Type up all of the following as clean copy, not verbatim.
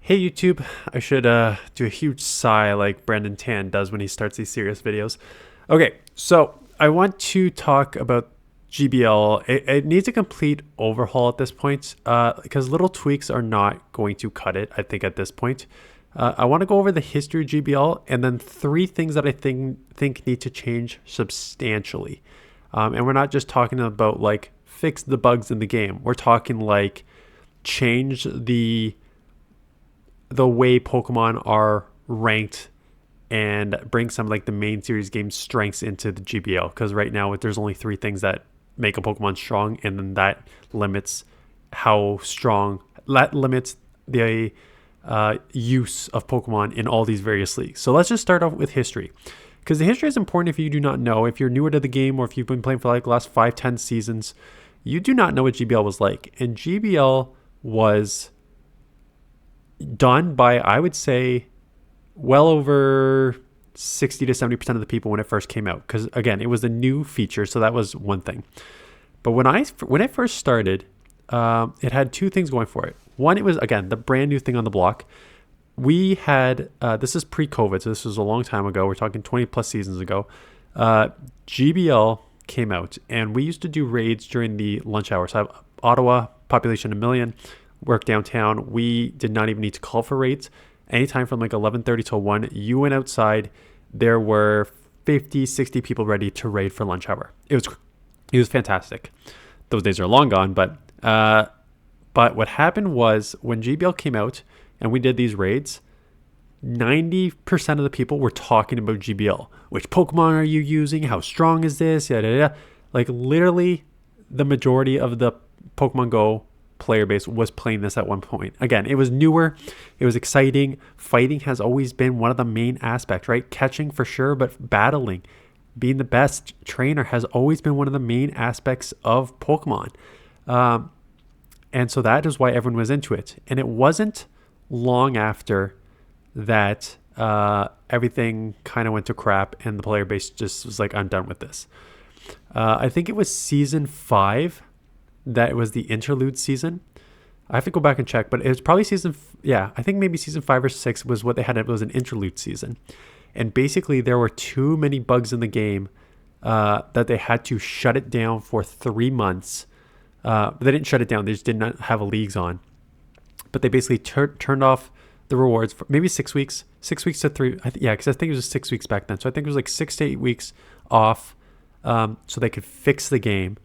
Hey YouTube, I should do a huge sigh like Brandon Tan does when he starts these serious videos. Okay, so I want to talk about GBL. It needs a complete overhaul at this point because little tweaks are not going to cut it, I think, at this point. I want to go over the history of GBL and then three things that I think need to change substantially. And we're not just talking about like fix the bugs in the game. We're talking like change the way Pokemon are ranked and bring some like the main series game strengths into the GBL. Because right now there's only three things that make a Pokemon strong, and then that limits how strong. That limits the use of Pokemon in all these various leagues. So let's just start off with history, because the history is important. If you do not know, if you're newer to the game, or if you've been playing for like the last 5-10 seasons, you do not know what GBL was like. And GBL was done by, I would say, well over 60 to 70% of the people when it first came out, because again, it was a new feature, so that was one thing. But when it first started, it had two things going for it. One, it was again the brand new thing on the block. We had this is pre-COVID, so this was a long time ago. We're talking 20 plus seasons ago. GBL came out, and we used to do raids during the lunch hours. So I have Ottawa, population 1 million, work downtown. We did not even need to call for raids. Anytime from like 11:30 till 1, you went outside. There were 50, 60 people ready to raid for lunch hour. It was fantastic. Those days are long gone, but what happened was when GBL came out and we did these raids, 90% of the people were talking about GBL. Which Pokemon are you using? How strong is this? Yada, yada. Like literally the majority of the Pokemon Go player base was playing this at one point. Again, it was newer, it was exciting. Fighting has always been one of the main aspects, right? Catching for sure, but battling, being the best trainer has always been one of the main aspects of Pokemon. And so that is why everyone was into it. And it wasn't long after that everything kind of went to crap and the player base just was like, I'm done with this. I think it was season 5 that it was the interlude season. I have to go back and check, but it was probably I think maybe season 5 or 6 was what they had. It was an interlude season. And basically there were too many bugs in the game that they had to shut it down for 3 months. But they didn't shut it down. They just did not have leagues on. But they basically turned off the rewards for maybe 6 weeks, 6 weeks to 3. Because I think it was 6 weeks back then. So I think it was like 6 to 8 weeks off so they could fix the game.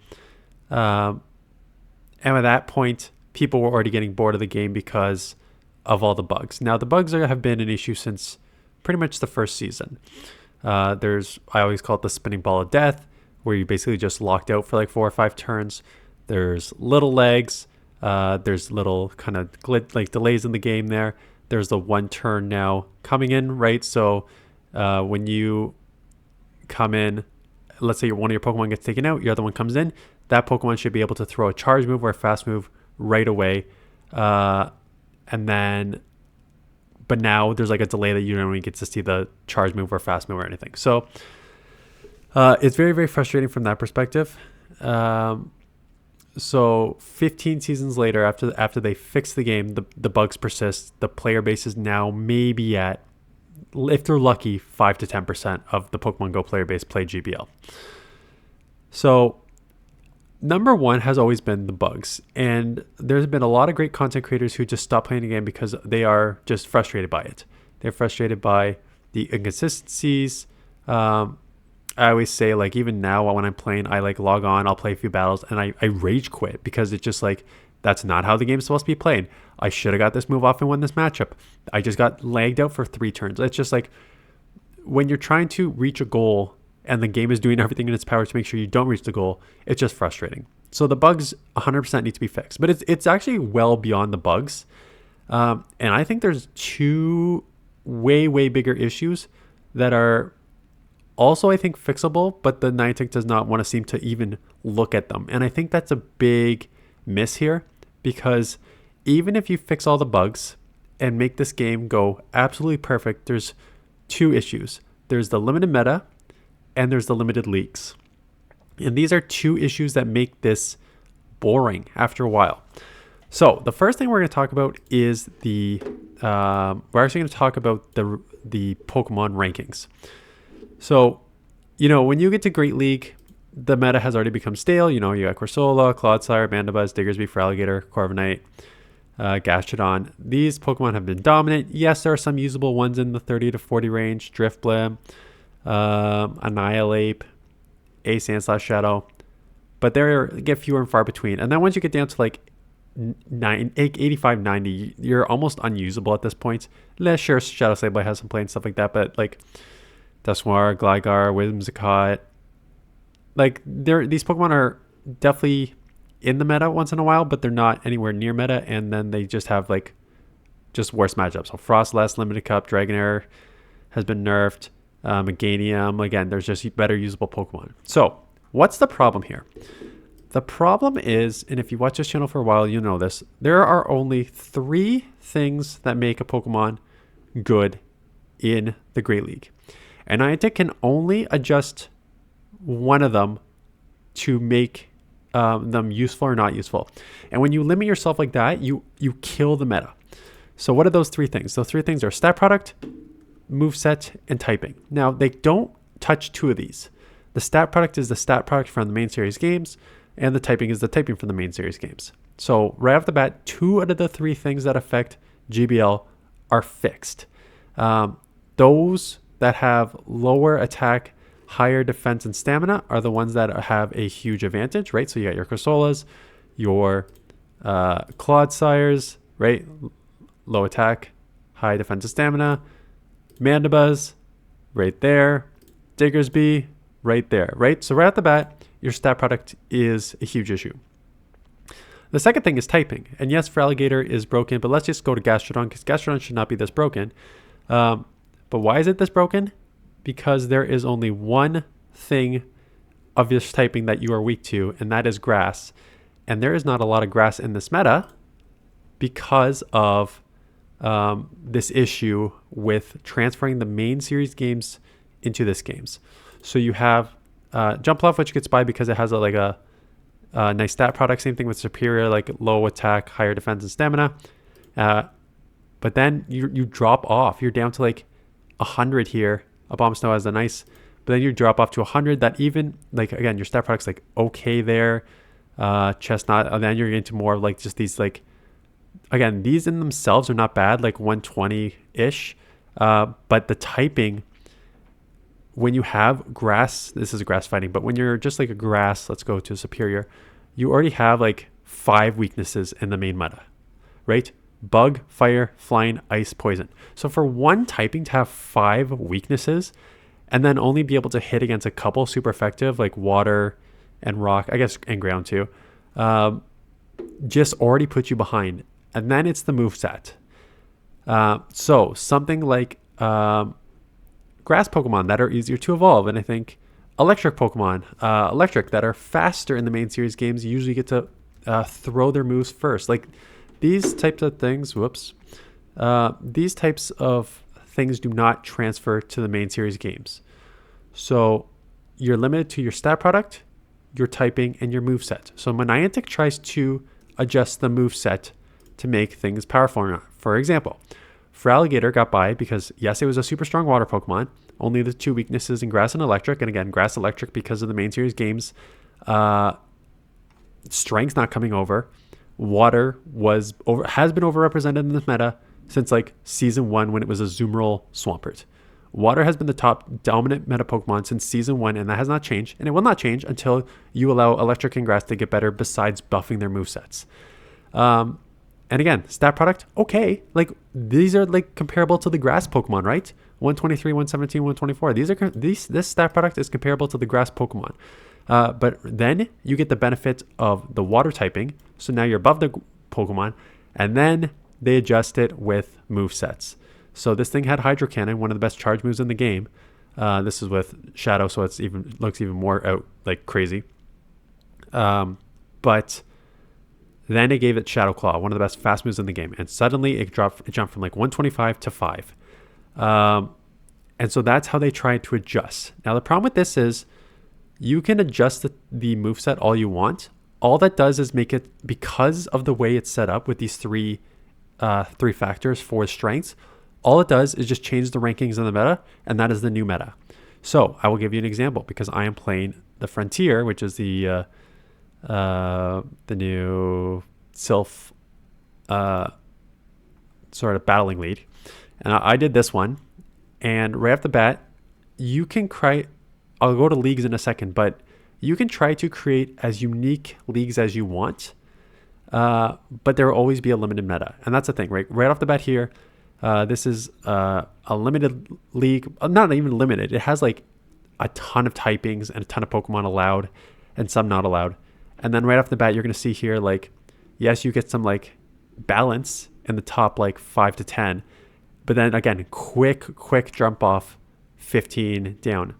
And at that point, people were already getting bored of the game because of all the bugs. Now, the bugs have been an issue since pretty much the first season. I always call it the spinning ball of death, where you basically just locked out for like 4 or 5 turns. There's little legs. There's little kind of delays in the game there. There's the 1 turn now coming in, right? So when you come in, let's say one of your Pokemon gets taken out, your other one comes in, that Pokemon should be able to throw a charge move or a fast move right away. But now there's like a delay that you don't even get to see the charge move or fast move or anything. So it's very, very frustrating from that perspective. So 15 seasons later, after they fix the game, the bugs persist. The player base is now maybe at, if they're lucky, 5 to 10% of the Pokemon Go player base play GBL. So number one has always been the bugs. And there's been a lot of great content creators who just stop playing the game because they are just frustrated by it. They're frustrated by the inconsistencies. I always say, like, even now when I'm playing, I like log on, I'll play a few battles, and I rage quit because it's just like, that's not how the game's supposed to be played. I should have got this move off and won this matchup. I just got lagged out for 3 turns. It's just like, when you're trying to reach a goal and the game is doing everything in its power to make sure you don't reach the goal, it's just frustrating. So the bugs 100% need to be fixed. But it's actually well beyond the bugs. And I think there's 2 way, way bigger issues that are also, I think, fixable, but the Niantic does not want to seem to even look at them. And I think that's a big miss here, because even if you fix all the bugs and make this game go absolutely perfect, there's 2 issues. There's the limited meta and there's the limited leagues. And these are 2 issues that make this boring after a while. So the first thing we're going to talk about is the we're actually going to talk about the Pokemon rankings. So, when you get to Great League, the meta has already become stale. You got Corsola, Clodsire, Mandibuzz, Diggersby, Feraligatr, Corviknight, Gastrodon. These Pokemon have been dominant. Yes, there are some usable ones in the 30 to 40 range. Drifblim, Annihilate, Sand/Shadow. But they get fewer and far between. And then once you get down to like 85, 90, you're almost unusable at this point. Sure, Shadow Sableye has some play and stuff like that, but like Dusknoir, Gligar, Whimsicott, like these Pokemon are definitely in the meta once in a while, but they're not anywhere near meta, and then they just have like just worse matchups. So Frostlass, Limited Cup, Dragonair has been nerfed. Meganium, again, there's just better usable Pokemon. So what's the problem here? The problem is, and if you watch this channel for a while, you know this, there are only 3 things that make a Pokemon good in the Great League. And Niantic can only adjust one of them to make them useful or not useful. And when you limit yourself like that, you kill the meta. So what are those 3 things? Those 3 things are stat product, moveset, and typing. Now, they don't touch 2 of these. The stat product is the stat product from the main series games, and the typing is the typing from the main series games. So right off the bat, 2 out of the 3 things that affect GBL are fixed. Those that have lower attack, higher defense, and stamina are the ones that have a huge advantage, right? So you got your Corsolas, your Clodsires, right? Low attack, high defense and stamina. Mandibuzz, right there. Diggersby, right there, right? So right off the bat, your stat product is a huge issue. The second thing is typing. And yes, Feraligatr is broken, but let's just go to Gastrodon, because Gastrodon should not be this broken. But why is it this broken? Because there is only one thing of this typing that you are weak to, and that is grass. And there is not a lot of grass in this meta because of this issue with transferring the main series games into this games. So you have Jumpluff, which gets by because it has a nice stat product. Same thing with Superior, like low attack, higher defense and stamina. But then you drop off. You're down to like 100 here. Abomasnow has a nice, but then you drop off to 100. That even, like, again, your stat product's like okay there. Chestnut, and then you're getting to more of like just these, like, again, these in themselves are not bad, like 120-ish. But the typing, when you have grass, this is grass fighting, but when you're just like a grass, let's go to Superior, you already have like 5 weaknesses in the main meta, right? Bug, fire, flying, ice, poison. So for one typing to have 5 weaknesses and then only be able to hit against a couple super effective, like water and rock, I guess, and ground too, just already puts you behind. And then it's the moveset. So something like grass Pokemon that are easier to evolve, and I think electric Pokemon, electric, that are faster in the main series games, usually get to throw their moves first. Like these types of things, these types of things do not transfer to the main series games. So you're limited to your stat product, your typing, and your moveset. So Niantic tries to adjust the moveset to make things powerful. For example, Feraligatr got by because, yes, it was a super strong water Pokemon, only the 2 weaknesses in grass and electric. And again, grass, electric, because of the main series games, strength's not coming over. Water has been overrepresented in this meta since like season 1 when it was a Azumarill Swampert. Water has been the top dominant meta Pokemon since season 1, and that has not changed, and it will not change until you allow electric and grass to get better besides buffing their movesets. And again, stat product, okay. Like these are like comparable to the grass Pokemon, right? 123, 117, 124. This stat product is comparable to the grass Pokemon. But then you get the benefit of the water typing. So now you're above the Pokemon, and then they adjust it with movesets. So this thing had Hydro Cannon, one of the best charge moves in the game. This is with Shadow, so it looks even more out like crazy. But then they gave it Shadow Claw, one of the best fast moves in the game, and suddenly it jumped from like 125 to 5. And so that's how they tried to adjust. Now the problem with this is you can adjust the moveset all you want. All that does is make it, because of the way it's set up with these 3 three factors for strengths, all it does is just change the rankings in the meta, and that is the new meta. So I will give you an example because I am playing the Frontier, which is the new Sylph sort of battling league. And I did this one, and right off the bat, you can I'll go to leagues in a second, but you can try to create as unique leagues as you want, but there will always be a limited meta. And that's the thing, right? Right off the bat here, this is a limited league, not even limited. It has like a ton of typings and a ton of Pokemon allowed and some not allowed. And then right off the bat, you're going to see here, like, yes, you get some like balance in the top like 5 to 10, but then again, quick jump off 15 down.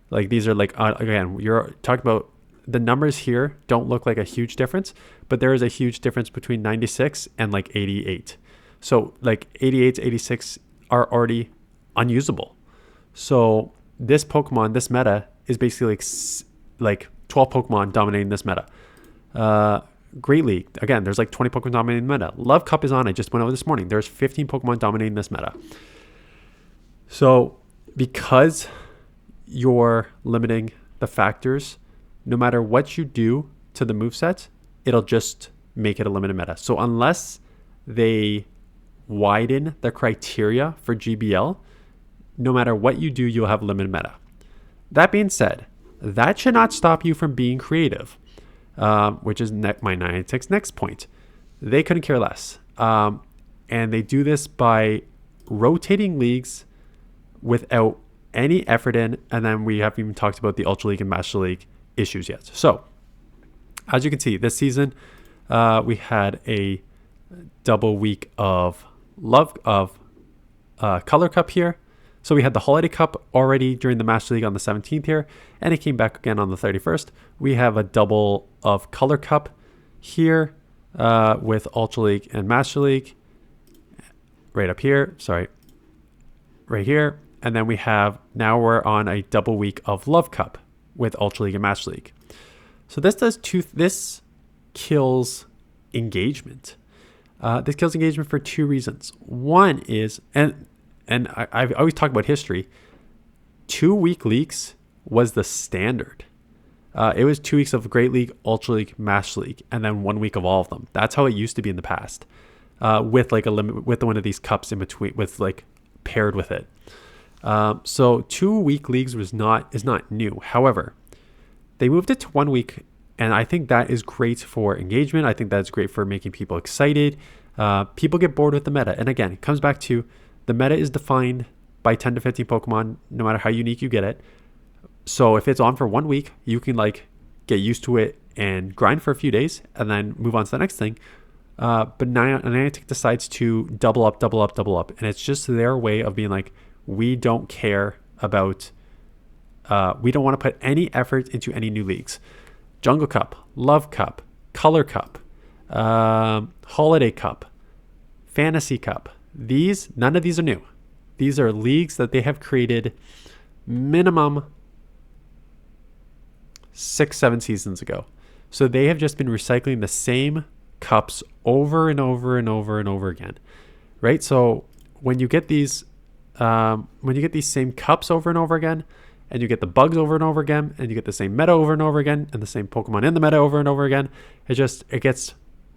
Like these are like, again, you're talking about the numbers here don't look like a huge difference, but there is a huge difference between 96 and like 88. So like 88 to 86 are already unusable. So this Pokemon, this meta is basically like 12 Pokemon dominating this meta. Great League, again, there's like 20 Pokemon dominating the meta. Love Cup is on. I just went over this morning. There's 15 Pokemon dominating this meta. So because you're limiting the factors, no matter what you do to the moveset, it'll just make it a limited meta. So unless they widen the criteria for GBL, no matter what you do, you'll have limited meta. That being said, that should not stop you from being creative, which is my Niantic's next point. They couldn't care less. And they do this by rotating leagues without any effort in, and then we haven't even talked about the Ultra League and Master League issues yet. So, as you can see, this season we had a double week of Color Cup here. So we had the Holiday Cup already during the Master League on the 17th here, and it came back again on the 31st. We have a double of Color Cup here with Ultra League and Master League right up here. Sorry, right here. And then now we're on a double week of Love Cup with Ultra League and Master League. So this kills engagement. This kills engagement for two reasons. One is, and I've always talked about history, 2 week leagues was the standard. It was 2 weeks of Great League, Ultra League, Master League, and then 1 week of all of them. That's how it used to be in the past, with like a limit, with one of these cups in between, with like paired with it. So 2 week leagues is not new. However, they moved it to 1 week, and I think that is great for engagement. I think that's great for making people excited. People get bored with the meta, and again, it comes back to the meta is defined by 10 to 15 Pokemon, no matter how unique you get it. So if it's on for 1 week, you can like get used to it and grind for a few days, and then move on to the next thing. But Niantic decides to double up, and it's just their way of being like, we don't care about, we don't want to put any effort into any new leagues. Jungle Cup, Love Cup, Color Cup, Holiday Cup, Fantasy Cup. None of these are new. These are leagues that they have created minimum 6-7 seasons ago. So they have just been recycling the same cups over and over and over and over again, right? So when you get these same cups over and over again, and you get the bugs over and over again, and you get the same meta over and over again, and the same Pokemon in the meta over and over again, it gets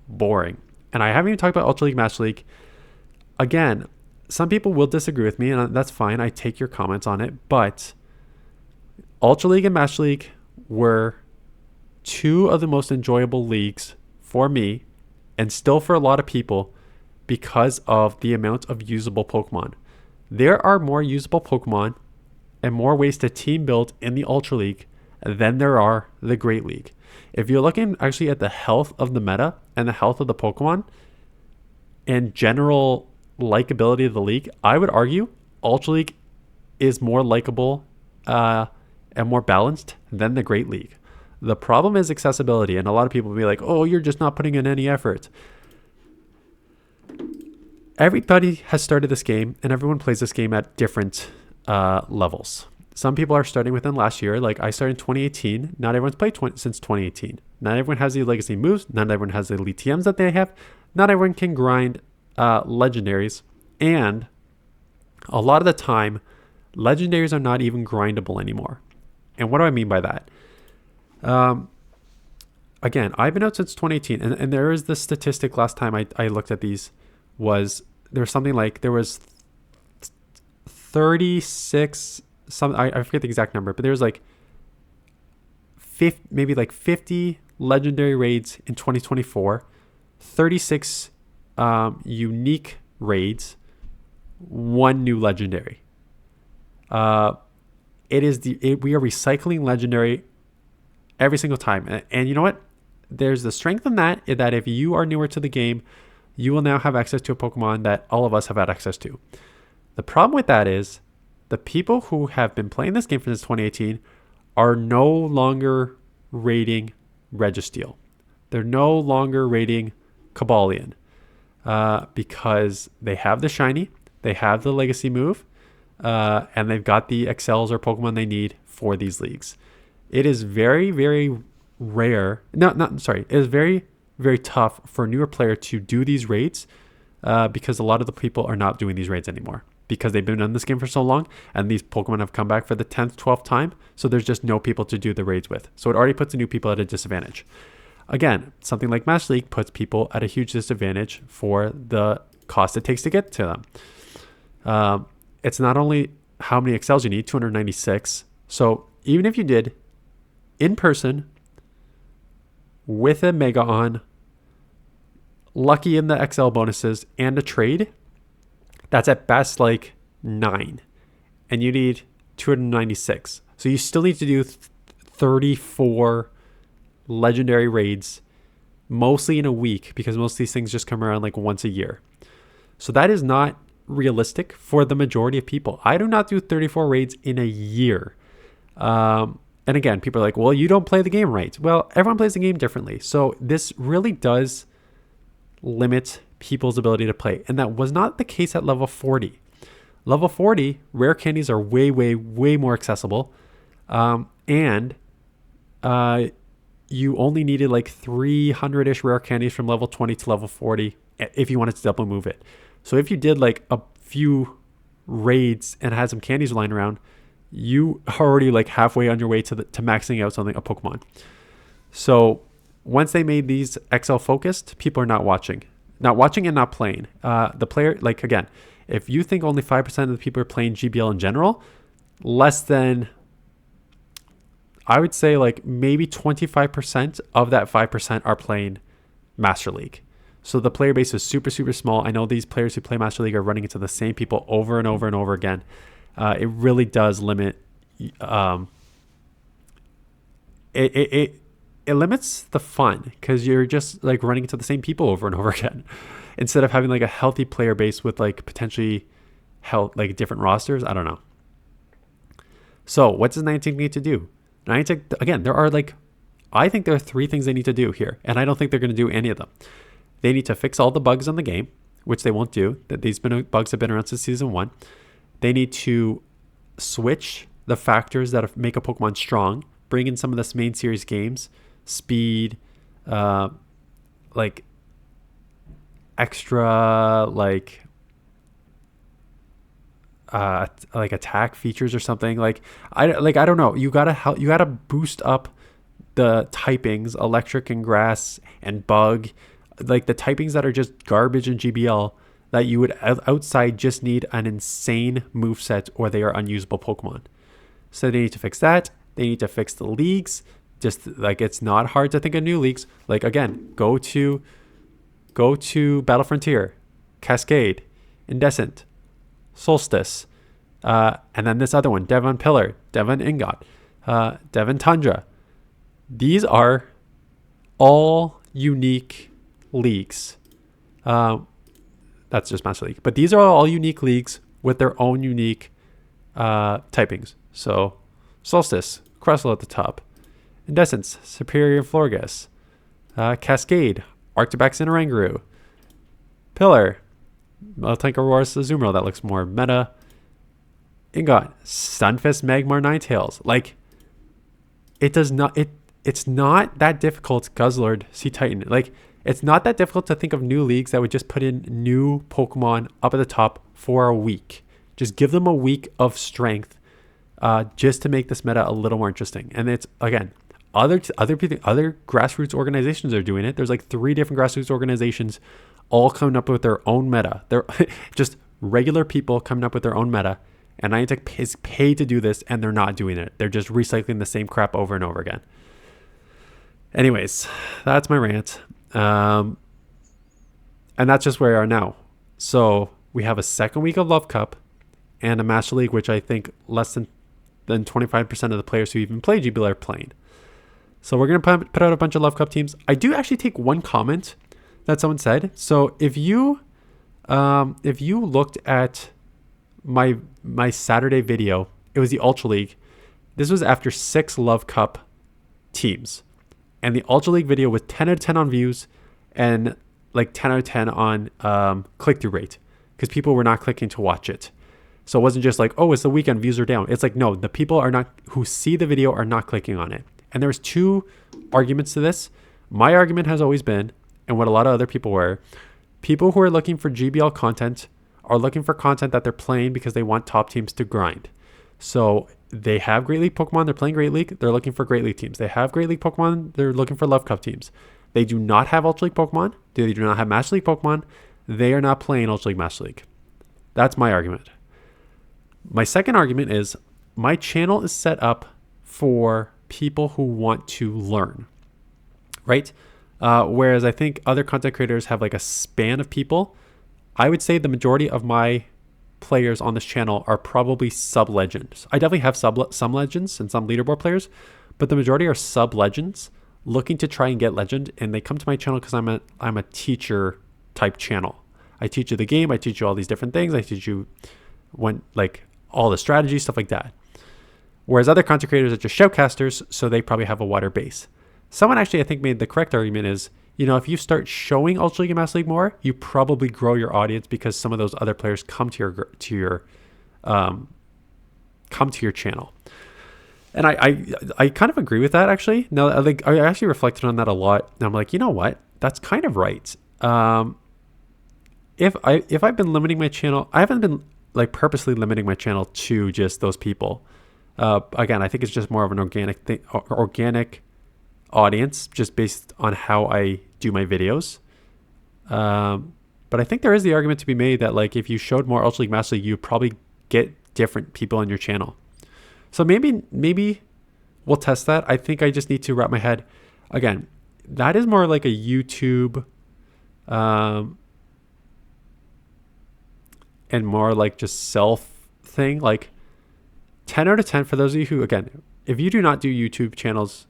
boring. And I haven't even talked about Ultra League, Master League. Again, some people will disagree with me, and that's fine. I take your comments on it, but Ultra League and Master League were 2 of the most enjoyable leagues for me, and still for a lot of people, because of the amount of usable Pokemon. There are more usable Pokemon and more ways to team build in the Ultra League than there are the Great League. If you're looking actually at the health of the meta and the health of the Pokemon and general likability of the league, I would argue Ultra League is more likable and more balanced than the Great League. The problem is accessibility, and a lot of people will be like, oh, you're just not putting in any effort. Everybody has started this game, and everyone plays this game at different levels. Some people are starting within last year. Like I started in 2018. Not everyone's played since 2018. Not everyone has the legacy moves. Not everyone has the elite TMs that they have. Not everyone can grind legendaries, and a lot of the time, legendaries are not even grindable anymore. And what do I mean by that? Again, I've been out since 2018, and there is this statistic last time I looked at these was there was something like there was 36 I forget the exact number, but there was like 50, maybe like 50 legendary raids in 2024, 36 unique raids, one new legendary. We are recycling legendary every single time, and you know what? There's the strength in that if you are newer to the game, you will now have access to a Pokemon that all of us have had access to. The problem with that is the people who have been playing this game since 2018 are no longer raiding Registeel. They're no longer raiding Cobalion because they have the shiny, they have the legacy move, and they've got the XLs or Pokemon they need for these leagues. It is very, very rare. It is very, very tough for a newer player to do these raids because a lot of the people are not doing these raids anymore because they've been in this game for so long, and these Pokemon have come back for the 10th, 12th time. So there's just no people to do the raids with. So it already puts the new people at a disadvantage. Again, something like Master League puts people at a huge disadvantage for the cost it takes to get to them. It's not only how many XLs you need, 296. So even if you did in person with a Mega on, lucky in the XL bonuses, and a trade, that's at best like 9. And you need 296. So you still need to do 34 legendary raids, mostly in a week, because most of these things just come around like once a year. So that is not realistic for the majority of people. I do not do 34 raids in a year. And again, people are like, well, you don't play the game right. Well, everyone plays the game differently. So this really does limit people's ability to play. And that was not the case at level 40. Level 40, rare candies are way, way, way more accessible. And you only needed like 300-ish rare candies from level 20 to level 40 if you wanted to double move it. So if you did like a few raids and had some candies lying around, you are already like halfway on your way to maxing out something, a Pokemon. So once they made these XL focused, people are not watching and not playing. The player, like again, if you think only 5% of the people are playing GBL in general, less than, I would say like maybe 25% of that 5% are playing Master League. So the player base is super, super small. I know these players who play Master League are running into the same people over and over and over again. It really does limit. It limits the fun because you're just like running into the same people over and over again, instead of having like a healthy player base with like potentially like different rosters. I don't know. So what does Niantic need to do? Niantic, again, I think there are 3 things they need to do here, and I don't think they're going to do any of them. They need to fix all the bugs in the game, which they won't do. That these bugs have been around since season 1. They need to switch the factors that make a Pokemon strong, bring in some of the main series games, speed, like extra like attack features or something. I don't know. You gotta boost up the typings, electric and grass and bug, like the typings that are just garbage in GBL that you would outside just need an insane moveset or they are unusable Pokemon. So they need to fix that. They need to fix the leagues. Just like, it's not hard to think of new leagues. Like again, go to Battle Frontier, Cascade, Indescent, Solstice, and then this other one, Devon Pillar, Devon Ingot, Devon Tundra. These are all unique leagues. That's just Master League. But these are all unique leagues with their own unique typings. So Solstice, Crustle at the top. Indescence, Superior Florges. Cascade, Arctibax and Oranguru. Pillar, Tankaroar's Azumarill, that looks more meta. Ingot, Stunfisk, Magmar, Ninetales. Like, it's not that difficult. Guzzlord, Sea Titan. Like, It's not that difficult to think of new leagues that would just put in new Pokemon up at the top for a week. Just give them a week of strength, just to make this meta a little more interesting. And it's, again, other grassroots organizations are doing it. There's like 3 different grassroots organizations all coming up with their own meta. They're just regular people coming up with their own meta. And Niantic is paid to do this, and they're not doing it. They're just recycling the same crap over and over again. Anyways, that's my rant. And that's just where we are now. So we have a second week of Love Cup and a Master League, which I think less than 25% of the players who even play GBL are playing. So we're going to put out a bunch of Love Cup teams. I do actually take one comment that someone said. So if you looked at my Saturday video, it was the Ultra League. This was after 6 Love Cup teams. And the Ultra League video was 10 out of 10 on views and like 10 out of 10 on click-through rate, because people were not clicking to watch it. So it wasn't just like, oh, it's the weekend, views are down. It's like, no, the people who see the video are not clicking on it. And there's 2 arguments to this. My argument has always been, and what a lot of other people were, people who are looking for GBL content are looking for content that they're playing because they want top teams to grind. So they have Great League Pokemon, they're playing Great League, they're looking for Great League teams. They have Great League Pokemon, they're looking for Love Cup teams. They do not have Ultra League Pokemon, they do not have Master League Pokemon, they are not playing Ultra League Master League. That's my argument. My second argument is my channel is set up for people who want to learn, right? Whereas I think other content creators have like a span of people. I would say the majority of my players on this channel are probably sub-legends. I definitely have some legends and some leaderboard players, but the majority are sub-legends looking to try and get legend, and they come to my channel because I'm a teacher type channel. I teach you the game, I teach you all these different things, I teach you all the strategy, stuff like that. Whereas other content creators are just shoutcasters, so they probably have a wider base. Someone actually, I think, made the correct argument is, if you start showing Ultra League and Master League more, you probably grow your audience because some of those other players come to your channel. And I kind of agree with that, actually. Now, I actually reflected on that a lot, and I'm like, you know what? That's kind of right. If I've been limiting my channel, I haven't been purposely limiting my channel to just those people. Again, I think it's just more of an organic audience, just based on how I do my videos. But I think there is the argument to be made that if you showed more Ultra League Master League, you probably get different people on your channel. So maybe we'll test that. I think I just need to wrap my head. Again, that is more like a YouTube and more like just self thing. 10 out of 10 for those of you who, again, if you do not do YouTube channels,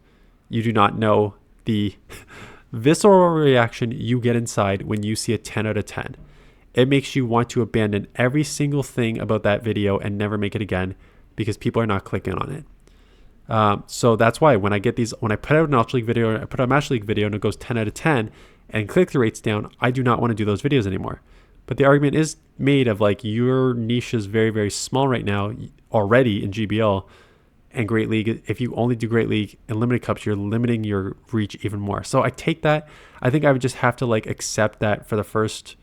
you do not know the visceral reaction you get inside when you see a 10 out of 10. It makes you want to abandon every single thing about that video and never make it again because people are not clicking on it. So that's why when I put out an Ultra League video, or I put out a Master League video and it goes 10 out of 10 and click-through rate's down, I do not want to do those videos anymore. But the argument is made of your niche is very, very small right now already in GBL and Great League. If you only do Great League and limited cups, you're limiting your reach even more. So I take that. I think I would just have to accept that for the first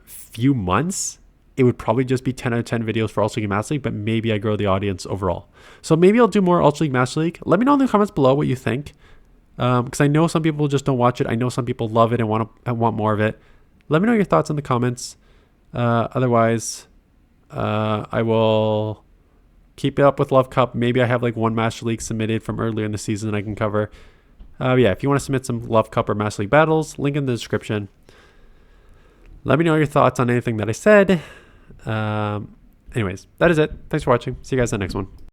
few months. It would probably just be 10 out of 10 videos for Ultra League and Master League, but maybe I grow the audience overall. So maybe I'll do more Ultra League Master League. Let me know in the comments below what you think. Because I know some people just don't watch it. I know some people love it and want more of it. Let me know your thoughts in the comments. Otherwise, I will keep it up with Love Cup. Maybe I have one Master League submitted from earlier in the season I can cover. If you want to submit some Love Cup or Master League battles, link in the description. Let me know your thoughts on anything that I said. Anyways, that is it. Thanks for watching. See you guys in the next one.